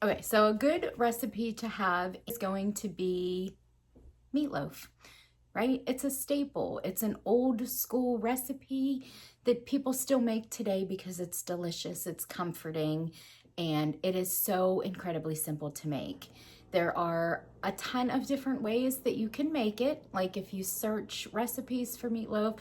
Okay, so a good recipe to have is going to be meatloaf, right? It's a staple. It's an old school recipe that people still make today because it's delicious, it's comforting, and it is so incredibly simple to make. There are a ton of different ways that you can make it. Like if you search recipes for meatloaf,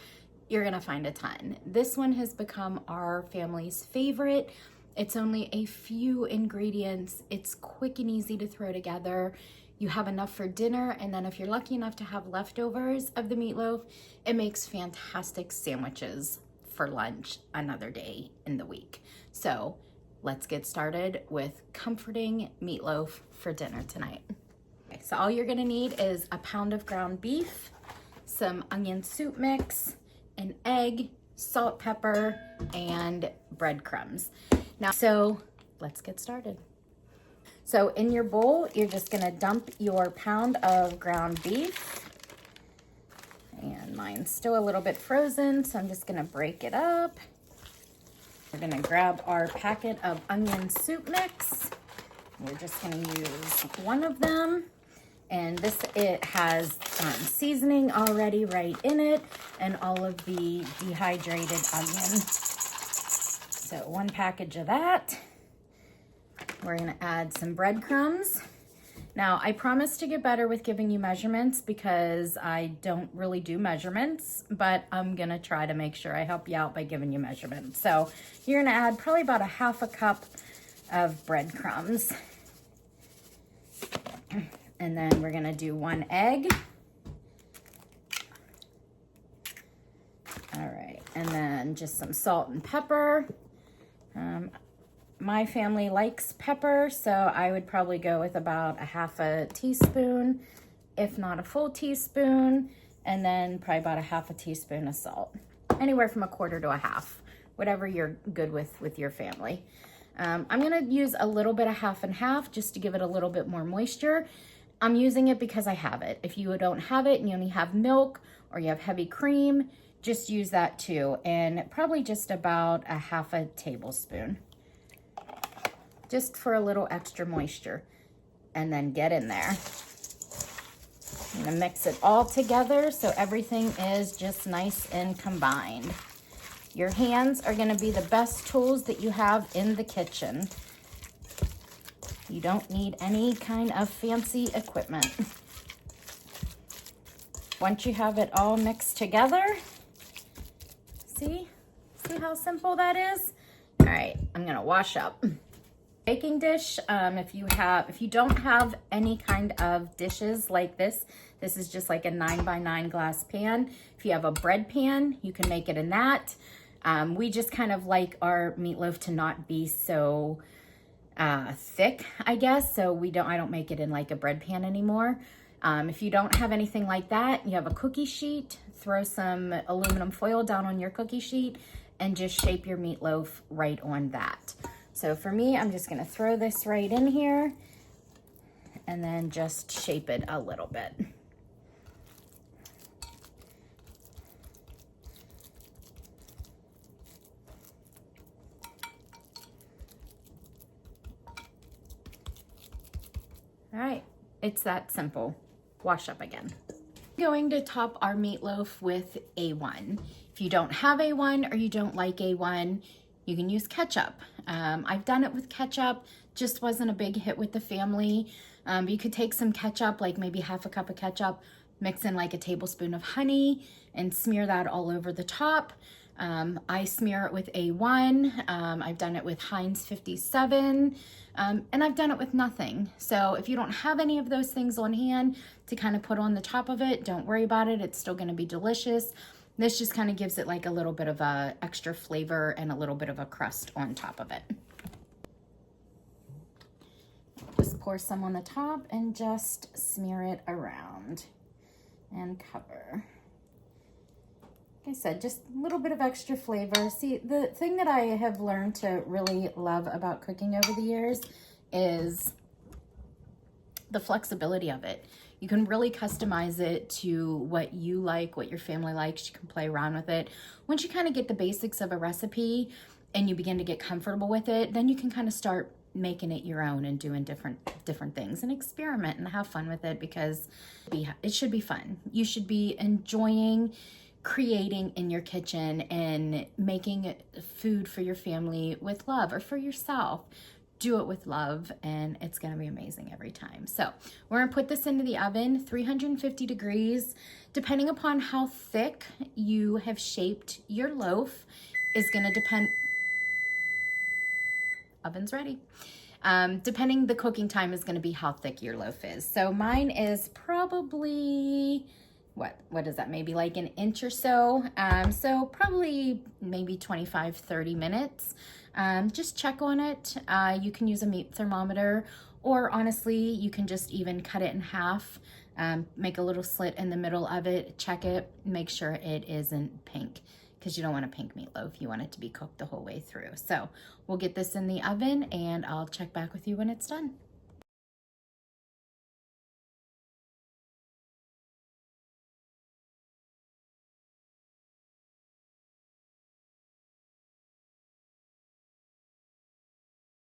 you're gonna find a ton. This one has become our family's favorite. It's only a few ingredients. It's quick and easy to throw together. You have enough for dinner, and then if you're lucky enough to have leftovers of the meatloaf, it makes fantastic sandwiches for lunch another day in the week. So let's get started with comforting meatloaf for dinner tonight. Okay, so all you're gonna need is a pound of ground beef, some onion soup mix, an egg, salt, pepper, and breadcrumbs. Now, so let's get started. So in your bowl, you're just gonna dump your pound of ground beef. And mine's still a little bit frozen, so I'm just gonna break it up. We're gonna grab our packet of onion soup mix. We're just gonna use one of them. And it has seasoning already right in it and all of the dehydrated onion. So one package of that. We're gonna add some breadcrumbs. Now, I promise to get better with giving you measurements because I don't really do measurements, but I'm gonna try to make sure I help you out by giving you measurements. So you're gonna add probably about a half a cup of breadcrumbs. And then we're gonna do one egg. All right, and then just some salt and pepper. My family likes pepper, so I would probably go with about a half a teaspoon, if not a full teaspoon, and then probably about a half a teaspoon of salt. Anywhere from a quarter to a half, whatever you're good with your family. I'm gonna use a little bit of half and half just to give it a little bit more moisture. I'm using it because I have it. If you don't have it and you only have milk or you have heavy cream, just use that too. And probably just about a half a tablespoon, just for a little extra moisture. And then get in there. I'm gonna mix it all together so everything is just nice and combined. Your hands are gonna be the best tools that you have in the kitchen. You don't need any kind of fancy equipment. Once you have it all mixed together, see how simple that is? All right, I'm gonna wash up. Baking dish, if you don't have any kind of dishes like this is just like a 9x9 glass pan. If you have a bread pan, you can make it in that. We just kind of like our meatloaf to not be so thick, I guess. So I don't make it in like a bread pan anymore. If you don't have anything like that, you have a cookie sheet, throw some aluminum foil down on your cookie sheet and just shape your meatloaf right on that. So for me, I'm just gonna throw this right in here and then just shape it a little bit. All right, it's that simple. Wash up again. I'm going to top our meatloaf with A1. If you don't have A1 or you don't like A1, you can use ketchup. I've done it with ketchup, just wasn't a big hit with the family. You could take some ketchup, like maybe half a cup of ketchup, mix in like a tablespoon of honey and smear that all over the top. I smear it with A1. I've done it with Heinz 57, and I've done it with nothing. So if you don't have any of those things on hand to kind of put on the top of it, don't worry about it. It's still going to be delicious. This just kind of gives it like a little bit of a extra flavor and a little bit of a crust on top of it. Just pour some on the top and just smear it around and cover. Like I said, just a little bit of extra flavor. See, the thing that I have learned to really love about cooking over the years is the flexibility of it. You can really customize it to what you like, what your family likes. You can play around with it. Once you kind of get the basics of a recipe and you begin to get comfortable with it, then you can kind of start making it your own and doing different things and experiment and have fun with it, because it should be fun. You should be enjoying creating in your kitchen and making food for your family with love, or for yourself. Do it with love, and it's gonna be amazing every time. So we're gonna put this into the oven, 350 degrees. Depending upon how thick you have shaped your loaf is gonna depend. Oven's ready. Depending, the cooking time is gonna be how thick your loaf is. So mine is probably, what is that, maybe like an inch or so. So probably maybe 25, 30 minutes. Just check on it. You can use a meat thermometer, or honestly, you can just even cut it in half, make a little slit in the middle of it, check it, make sure it isn't pink, because you don't want a pink meatloaf. You want it to be cooked the whole way through. So we'll get this in the oven, and I'll check back with you when it's done.